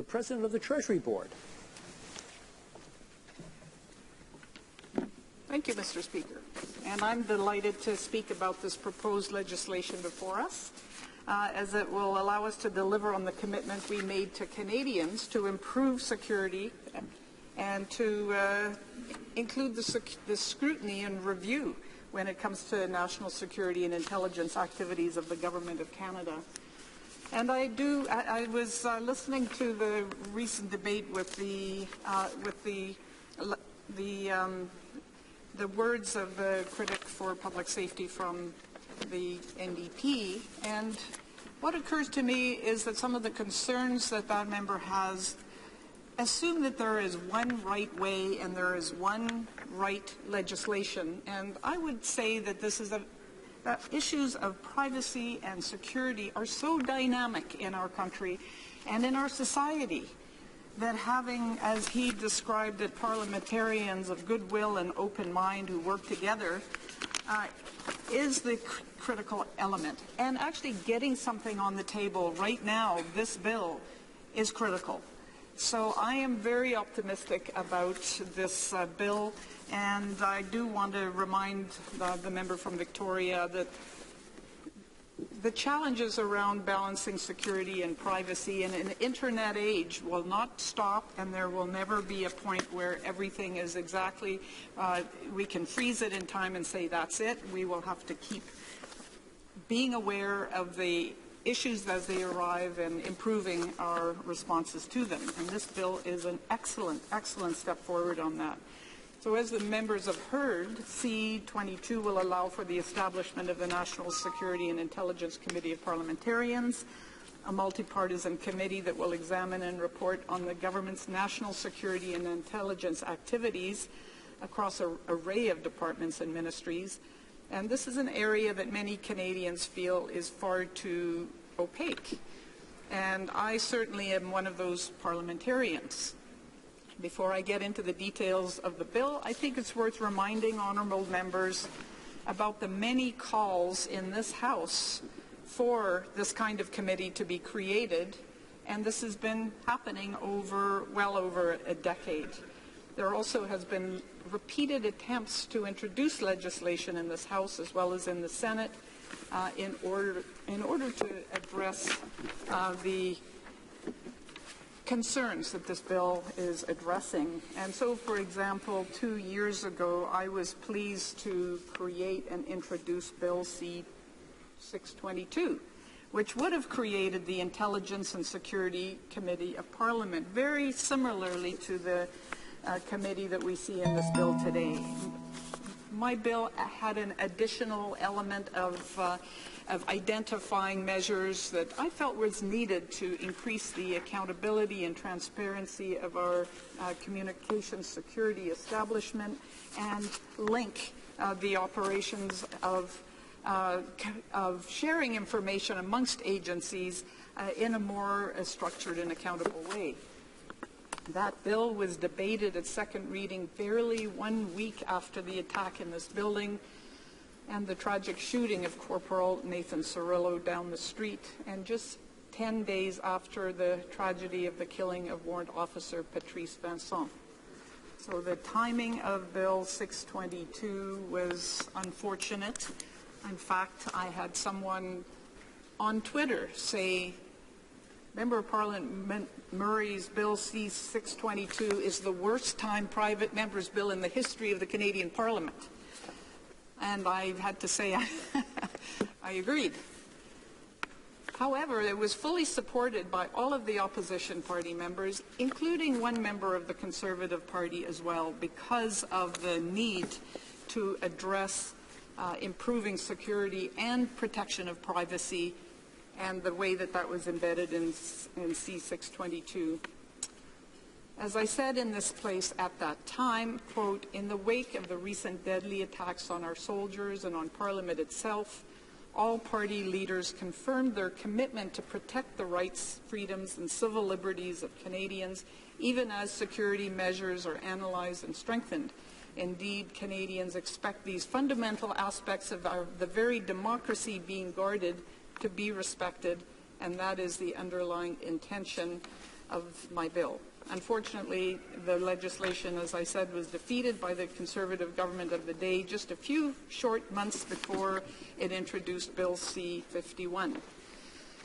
President of the Treasury Board. Thank you, Mr. Speaker. And I'm delighted to speak about this proposed legislation before us, as it will allow us to deliver on the commitment we made to Canadians to improve security and to include the scrutiny and review when it comes to national security and intelligence activities of the Government of Canada. And I was listening to the recent debate with the words of the critic for public safety from the NDP, and what occurs to me is that some of the concerns that that member has assume that there is one right way and there is one right legislation, and I would say that this is that issues of privacy and security are so dynamic in our country and in our society that having, as he described it, parliamentarians of goodwill and open mind who work together is the critical element. And actually getting something on the table right now, this bill, is critical. So I am very optimistic about this bill, and I do want to remind the member from Victoria that the challenges around balancing security and privacy in an internet age will not stop, and there will never be a point where everything is exactly, we can freeze it in time and say that's it. We will have to keep being aware of the issues as they arrive and improving our responses to them. And this bill is an excellent, excellent step forward on that. So as the members have heard, C-22 will allow for the establishment of the National Security and Intelligence Committee of Parliamentarians, a multi-partisan committee that will examine and report on the government's national security and intelligence activities across an array of departments and ministries. And this is an area that many Canadians feel is far too opaque. And I certainly am one of those parliamentarians. Before I get into the details of the bill, I think it's worth reminding honourable members about the many calls in this House for this kind of committee to be created, and this has been happening well over a decade. There also has been repeated attempts to introduce legislation in this House as well as in the Senate in order to address the concerns that this bill is addressing. And so, for example, 2 years ago, I was pleased to create and introduce Bill C-622, which would have created the Intelligence and Security Committee of Parliament, very similarly to the committee that we see in this bill today. My bill had an additional element of identifying measures that I felt was needed to increase the accountability and transparency of our communications security establishment and link the operations of sharing information amongst agencies in a more structured and accountable way. That bill was debated at second reading barely 1 week after the attack in this building and the tragic shooting of Corporal Nathan Cirillo down the street, and just 10 days after the tragedy of the killing of Warrant Officer Patrice Vincent. So the timing of Bill 622 was unfortunate. In fact, I had someone on Twitter say, Member of Parliament Murray's Bill C-622 is the worst timed private member's bill in the history of the Canadian Parliament. And I had to say I agreed. However, it was fully supported by all of the opposition party members, including one member of the Conservative Party as well, because of the need to address improving security and protection of privacy and the way that that was embedded in C-622. As I said in this place at that time, quote, in the wake of the recent deadly attacks on our soldiers and on Parliament itself, all party leaders confirmed their commitment to protect the rights, freedoms, and civil liberties of Canadians, even as security measures are analyzed and strengthened. Indeed, Canadians expect these fundamental aspects of the very democracy being guarded to be respected, and that is the underlying intention of my bill. Unfortunately, the legislation, as I said, was defeated by the Conservative government of the day just a few short months before it introduced Bill C-51.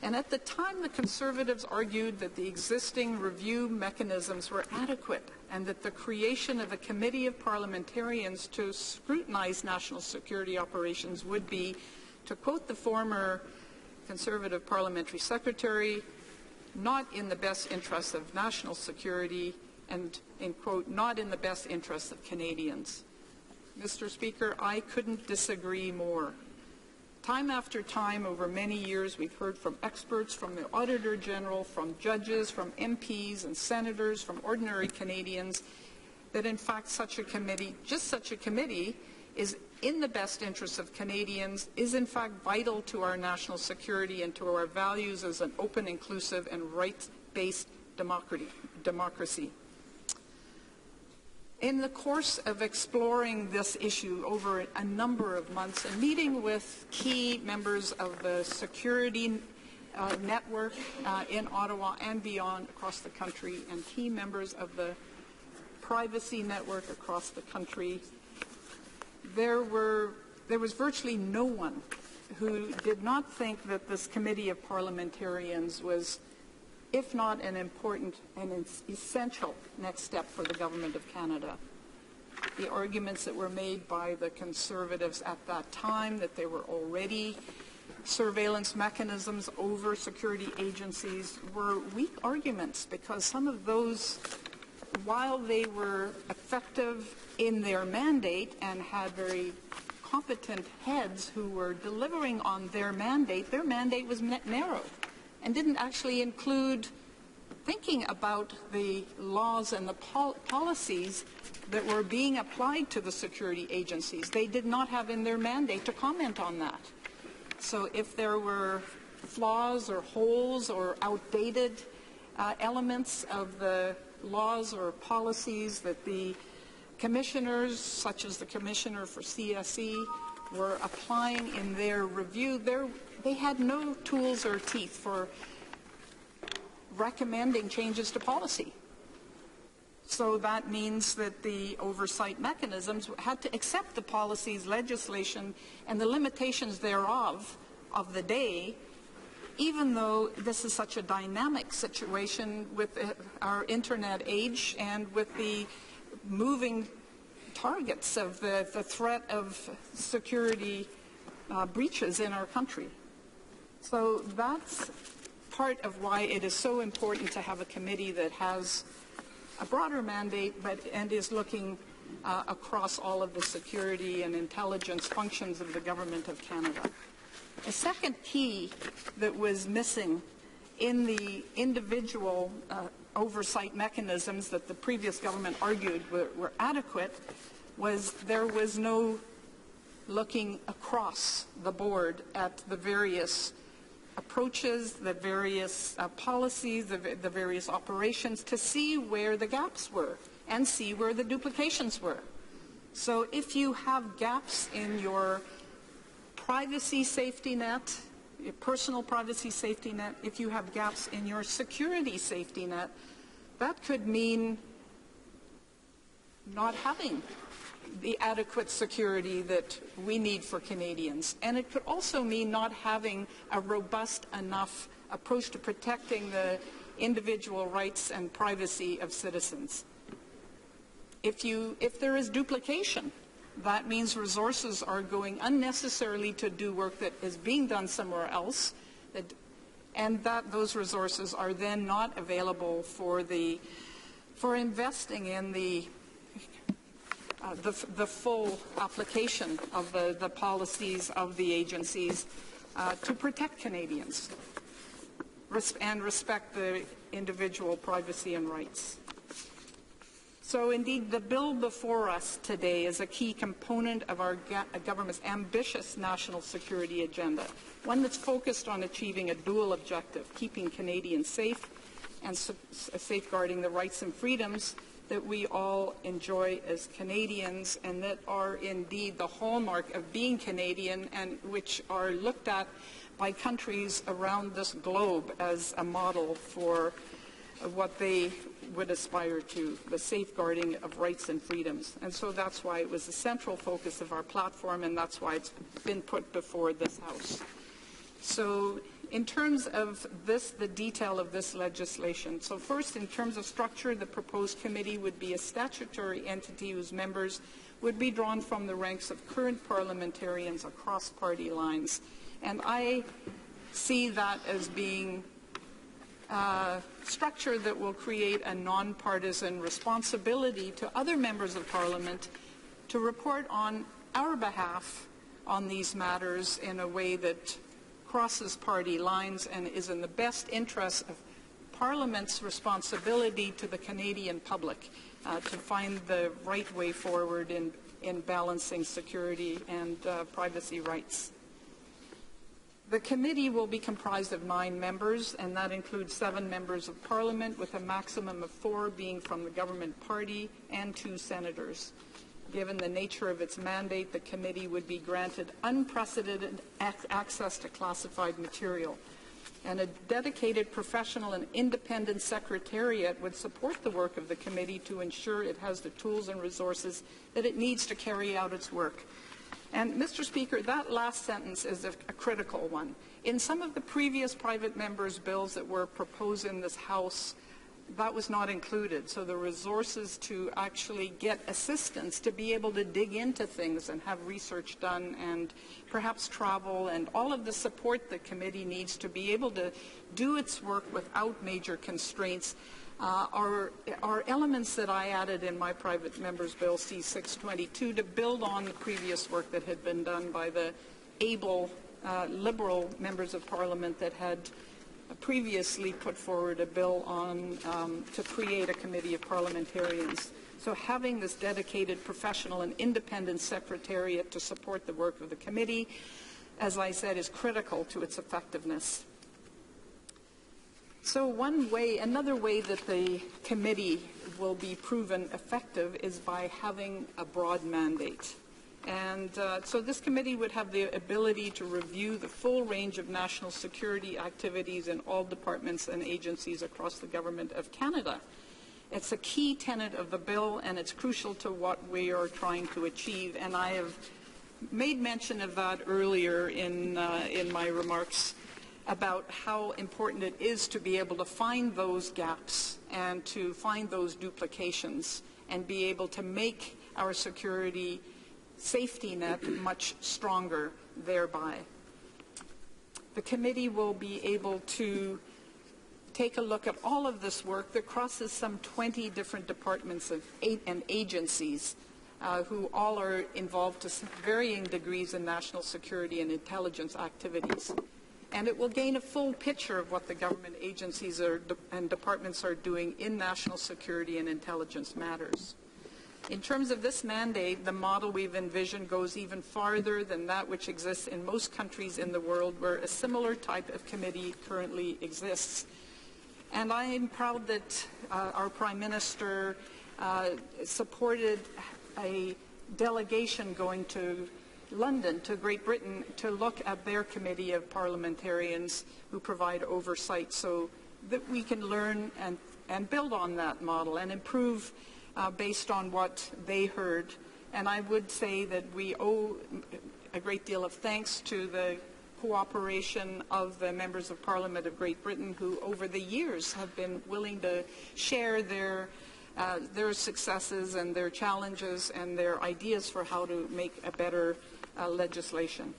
And at the time, the Conservatives argued that the existing review mechanisms were adequate and that the creation of a committee of parliamentarians to scrutinize national security operations would be, to quote the former Conservative parliamentary secretary, not in the best interests of national security and, in quote, not in the best interests of Canadians. Mr. Speaker, I couldn't disagree more. Time after time, over many years, we've heard from experts, from the Auditor General, from judges, from MPs and senators, from ordinary Canadians, that in fact such a committee, just such a committee, is in the best interests of Canadians, is in fact vital to our national security and to our values as an open, inclusive, and rights-based democracy. In the course of exploring this issue over a number of months and meeting with key members of the security network in Ottawa and beyond across the country, and key members of the privacy network across the country, there was virtually no one who did not think that this committee of parliamentarians was, if not an important and an essential next step for the Government of Canada. The arguments that were made by the Conservatives at that time, that there were already surveillance mechanisms over security agencies, were weak arguments, because some of those, while they were effective in their mandate and had very competent heads who were delivering on their mandate was narrow and didn't actually include thinking about the laws and the policies that were being applied to the security agencies. They did not have in their mandate to comment on that. So if there were flaws or holes or outdated elements of the laws or policies that the commissioners, such as the Commissioner for CSE, were applying in their review, they had no tools or teeth for recommending changes to policy. So that means that the oversight mechanisms had to accept the policies, legislation, and the limitations thereof of the day, even though this is such a dynamic situation with our internet age and with the moving targets of the threat of security breaches in our country. So that's part of why it is so important to have a committee that has a broader mandate and is looking across all of the security and intelligence functions of the Government of Canada. A second key that was missing in the individual oversight mechanisms that the previous government argued were adequate was there was no looking across the board at the various approaches, the various policies, the various operations to see where the gaps were and see where the duplications were. So if you have gaps in your privacy safety net, your personal privacy safety net, if you have gaps in your security safety net, that could mean not having the adequate security that we need for Canadians. And it could also mean not having a robust enough approach to protecting the individual rights and privacy of citizens. If there is duplication, that means resources are going unnecessarily to do work that is being done somewhere else, and that those resources are then not available for investing in the full application of the policies of the agencies to protect Canadians and respect the individual privacy and rights. So indeed, the bill before us today is a key component of our government's ambitious national security agenda, one that's focused on achieving a dual objective, keeping Canadians safe and safeguarding the rights and freedoms that we all enjoy as Canadians and that are indeed the hallmark of being Canadian and which are looked at by countries around this globe as a model for what they would aspire to, the safeguarding of rights and freedoms. And so that's why it was the central focus of our platform, and that's why it's been put before this House. So in terms of this, the detail of this legislation, so first, in terms of structure, the proposed committee would be a statutory entity whose members would be drawn from the ranks of current parliamentarians across party lines. And I see that as being a structure that will create a nonpartisan responsibility to other members of Parliament to report on our behalf on these matters in a way that crosses party lines and is in the best interest of Parliament's responsibility to the Canadian public to find the right way forward in balancing security and privacy rights. The committee will be comprised of 9 members, and that includes 7 members of Parliament, with a maximum of 4 being from the government party and 2 senators. Given the nature of its mandate, the committee would be granted unprecedented access to classified material, and a dedicated professional and independent secretariat would support the work of the committee to ensure it has the tools and resources that it needs to carry out its work. And, Mr. Speaker, that last sentence is a critical one. In some of the previous private members' bills that were proposed in this House, that was not included. So the resources to actually get assistance to be able to dig into things and have research done and perhaps travel and all of the support the committee needs to be able to do its work without major constraints are elements that I added in my private member's bill C-22 to build on the previous work that had been done by the able Liberal members of Parliament that had previously put forward a bill on to create a committee of parliamentarians. So having this dedicated professional and independent secretariat to support the work of the committee, as I said, is critical to its effectiveness. So another way that the committee will be proven effective is by having a broad mandate. And so this committee would have the ability to review the full range of national security activities in all departments and agencies across the Government of Canada. It's a key tenet of the bill, and it's crucial to what we are trying to achieve. And I have made mention of that earlier in my remarks about how important it is to be able to find those gaps and to find those duplications and be able to make our security safety net much stronger thereby. The committee will be able to take a look at all of this work that crosses some 20 different departments and agencies who all are involved to varying degrees in national security and intelligence activities. And it will gain a full picture of what the government agencies and departments are doing in national security and intelligence matters. In terms of this mandate, the model we've envisioned goes even farther than that which exists in most countries in the world where a similar type of committee currently exists. And I am proud that our Prime Minister supported a delegation going to London, to Great Britain, to look at their committee of parliamentarians who provide oversight so that we can learn and build on that model and improve based on what they heard. And I would say that we owe a great deal of thanks to the cooperation of the members of Parliament of Great Britain who over the years have been willing to share their successes and their challenges and their ideas for how to make a better legislation.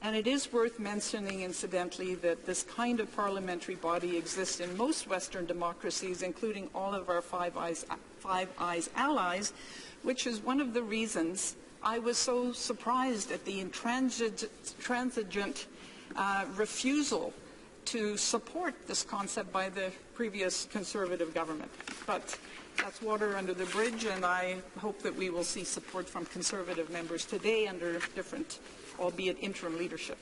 And it is worth mentioning, incidentally, that this kind of parliamentary body exists in most Western democracies, including all of our Five Eyes allies, which is one of the reasons I was so surprised at the intransigent refusal to support this concept by the previous Conservative government. But that's water under the bridge, and I hope that we will see support from Conservative members today under different, albeit interim, leadership.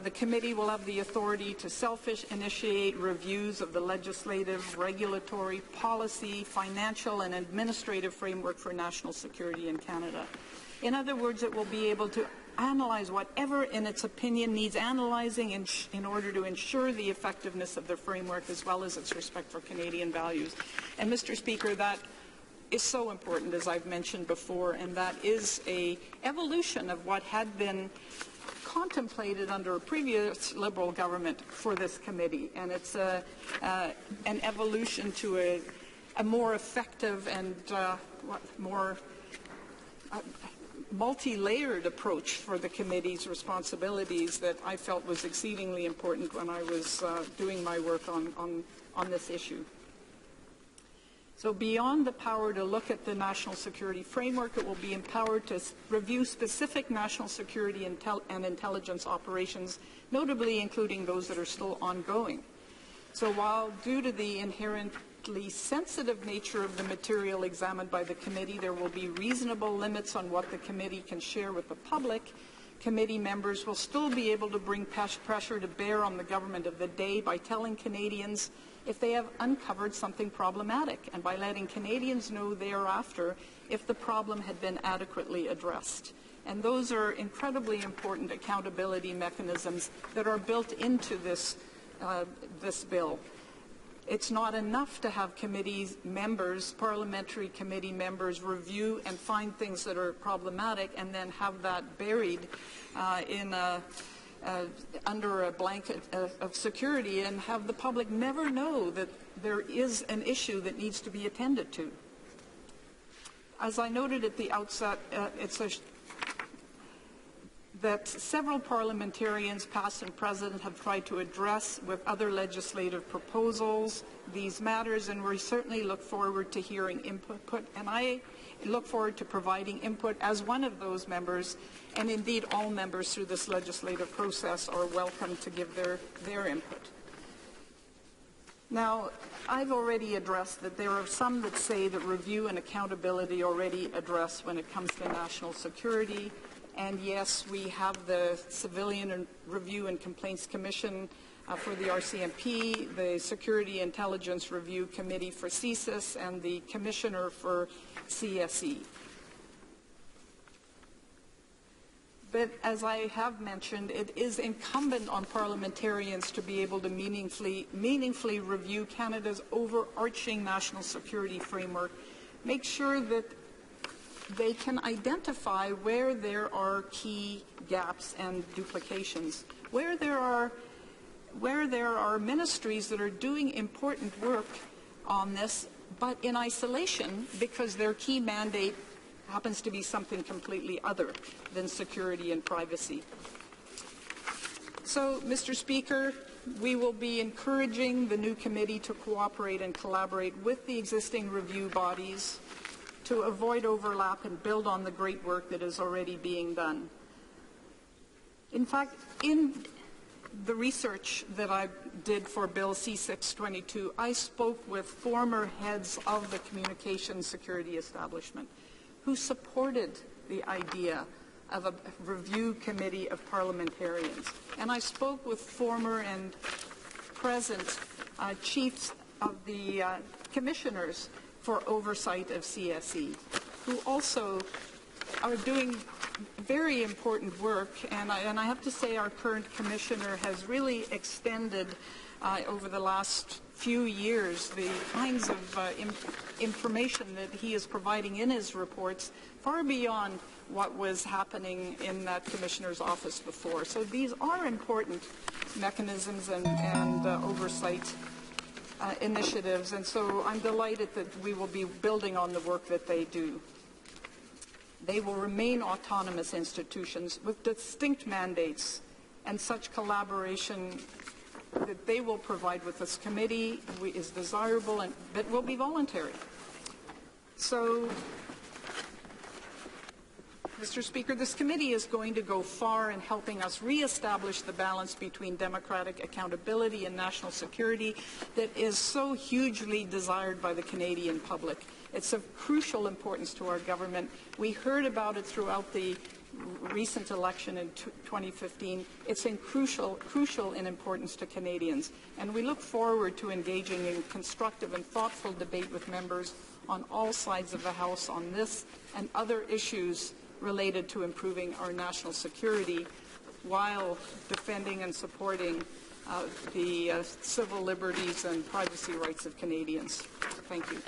The committee will have the authority to self-initiate reviews of the legislative, regulatory, policy, financial, and administrative framework for national security in Canada. In other words, it will be able to analyze whatever, in its opinion, needs analyzing in order to ensure the effectiveness of the framework as well as its respect for Canadian values. And, Mr. Speaker, that is so important, as I've mentioned before, and that is a evolution of what had been contemplated under a previous Liberal government for this committee, and it's an evolution to a more effective and more multi-layered approach for the committee's responsibilities that I felt was exceedingly important when I was doing my work on this issue. So beyond the power to look at the national security framework, it will be empowered to review specific national security and intelligence operations, notably including those that are still ongoing. So while due to the inherently sensitive nature of the material examined by the committee, there will be reasonable limits on what the committee can share with the public, committee members will still be able to bring pressure to bear on the government of the day by telling Canadians if they have uncovered something problematic, and by letting Canadians know thereafter if the problem had been adequately addressed. And those are incredibly important accountability mechanisms that are built into this bill. It's not enough to have committee members, parliamentary committee members, review and find things that are problematic and then have that buried under a blanket of security and have the public never know that there is an issue that needs to be attended to. As I noted at the outset, that several parliamentarians, past and present, have tried to address with other legislative proposals these matters, and we certainly look forward to hearing input, and I look forward to providing input as one of those members, and indeed all members through this legislative process are welcome to give their input. Now, I've already addressed that there are some that say that review and accountability already address when it comes to national security. And yes, we have the Civilian Review and Complaints Commission for the RCMP, the Security Intelligence Review Committee for CSIS, and the Commissioner for CSE. But as I have mentioned, it is incumbent on parliamentarians to be able to meaningfully review Canada's overarching national security framework, make sure that they can identify where there are key gaps and duplications, where there are ministries that are doing important work on this, but in isolation because their key mandate happens to be something completely other than security and privacy. So, Mr. Speaker, we will be encouraging the new committee to cooperate and collaborate with the existing review bodies to avoid overlap and build on the great work that is already being done. In fact, in the research that I did for Bill C-22, I spoke with former heads of the communications security establishment who supported the idea of a review committee of parliamentarians. And I spoke with former and present chiefs of the commissioners for oversight of CSE, who also are doing very important work, and I have to say our current commissioner has really extended over the last few years the kinds of information that he is providing in his reports far beyond what was happening in that commissioner's office before. So these are important mechanisms and oversight initiatives, and so I'm delighted that we will be building on the work that they do. They will remain autonomous institutions with distinct mandates, and such collaboration that they will provide with this committee is desirable and that will be voluntary. So, Mr. Speaker, this committee is going to go far in helping us reestablish the balance between democratic accountability and national security that is so hugely desired by the Canadian public. It's of crucial importance to our government. We heard about it throughout the recent election in 2015. It's crucial in importance to Canadians, and we look forward to engaging in constructive and thoughtful debate with members on all sides of the House on this and other issues related to improving our national security while defending and supporting the civil liberties and privacy rights of Canadians. Thank you.